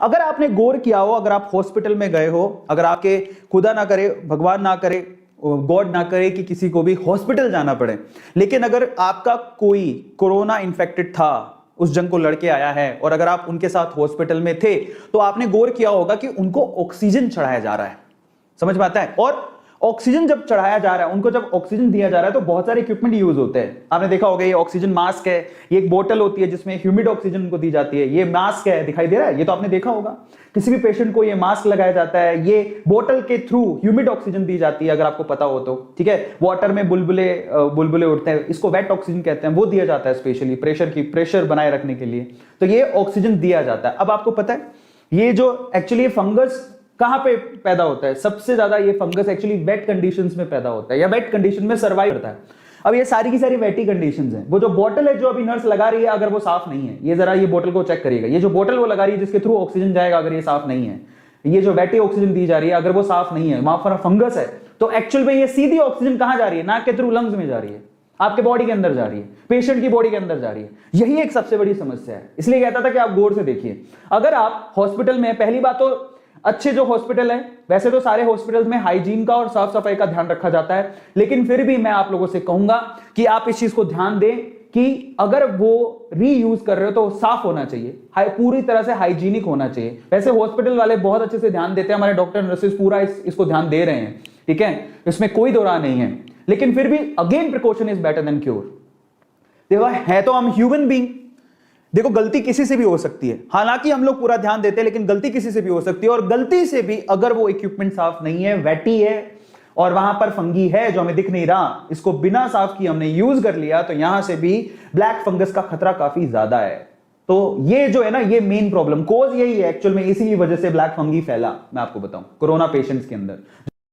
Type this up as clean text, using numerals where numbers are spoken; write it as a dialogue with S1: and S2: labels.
S1: अगर आपने गौर किया हो, अगर आप हॉस्पिटल में गए हो, अगर आपके खुदा ना करे, भगवान ना करे, गॉड ना करे कि किसी को भी हॉस्पिटल जाना पड़े, लेकिन अगर आपका कोई कोरोना इन्फेक्टेड था, उस जंग को लड़के आया है, और अगर आप उनके साथ हॉस्पिटल में थे, तो आपने गौर किया होगा कि उनको ऑक्सीजन चढ़ाया जा रहा है। समझ में आता है? और ऑक्सीजन जब चढ़ाया जा रहा है, उनको जब ऑक्सीजन दिया जा रहा है, तो बहुत सारे इक्विपमेंट यूज होते हैं। आपने देखा होगा ये ऑक्सीजन मास्क है, ये एक बोतल होती है जिसमें ह्यूमिड ऑक्सीजन उनको दी जाती है, ये मास्क है, दिखाई दे रहा है, ये तो आपने देखा होगा। किसी भी पेशेंट को ये मास्क लगाया जाता है, ये बोतल के थ्रू ह्यूमिड ऑक्सीजन दी जाती है, अगर आपको पता हो तो, ठीक है। वाटर में बुलबुले बुलबुले उड़ते हैं, इसको वेट ऑक्सीजन कहते हैं, वो दिया जाता है स्पेशली प्रेशर बनाए रखने के लिए, तो ये ऑक्सीजन दिया जाता है। अब आपको पता है ये जो एक्चुअली फंगस कहां पे पैदा होता है? सबसे ज्यादा ये फंगस एक्चुअली वेट कंडीशंस में पैदा होता है, या वेट कंडीशन में सर्वाइव करता है। अब ये सारी की सारी वेटी कंडीशंस हैं। वो जो बोतल है जो अभी नर्स लगा रही है, अगर वो साफ नहीं है, ये जरा ये बोतल को चेक करिएगा, ये जो बोतल वो लगा रही है जिसके थ्रू ऑक्सीजन जाएगा, अगर ये साफ नहीं है, ये जो वेटी ऑक्सीजन दी जा रही है, अगर वो साफ नहीं है, वहां पर फंगस है, तो एक्चुअल में ये सीधी ऑक्सीजन कहां जा रही है? नाक के थ्रू लंग्स में जा रही है, आपके बॉडी के अंदर जा रही है, पेशेंट की बॉडी के अंदर जा रही है। यही एक सबसे बड़ी समस्या है। इसलिए कहता था कि आप गौर से देखिए, अगर आप हॉस्पिटल में, पहली बात तो अच्छे जो हॉस्पिटल है, वैसे तो सारे हॉस्पिटल्स में हाइजीन का और साफ सफाई का ध्यान रखा जाता है, लेकिन फिर भी मैं आप लोगों से कहूंगा कि आप इस चीज को ध्यान दें कि अगर वो रीयूज कर रहे हो तो साफ होना चाहिए, पूरी तरह से हाइजीनिक होना चाहिए। वैसे हॉस्पिटल वाले बहुत अच्छे से ध्यान देते हैं, हमारे डॉक्टर नर्सेस पूरा इसको ध्यान दे रहे हैं, ठीक है, इसमें कोई दो राह नहीं है, लेकिन फिर भी again precaution is better than cure. देखो है तो हम ह्यूमन बीइंग, देखो गलती किसी से भी हो सकती है, हालांकि हम लोग पूरा ध्यान देते हैं, लेकिन गलती किसी से भी हो सकती है। और गलती से भी अगर वो इक्विपमेंट साफ नहीं है, वेटी है, और वहां पर फंगी है जो हमें दिख नहीं रहा, इसको बिना साफ किए हमने यूज कर लिया, तो यहां से भी ब्लैक फंगस का खतरा काफी ज्यादा है। तो ये जो है ना, ये मेन प्रॉब्लम कोज यही है एक्चुअल में, इसी वजह से ब्लैक फंगी फैला। मैं आपको बताऊं कोरोना पेशेंट्स के अंदर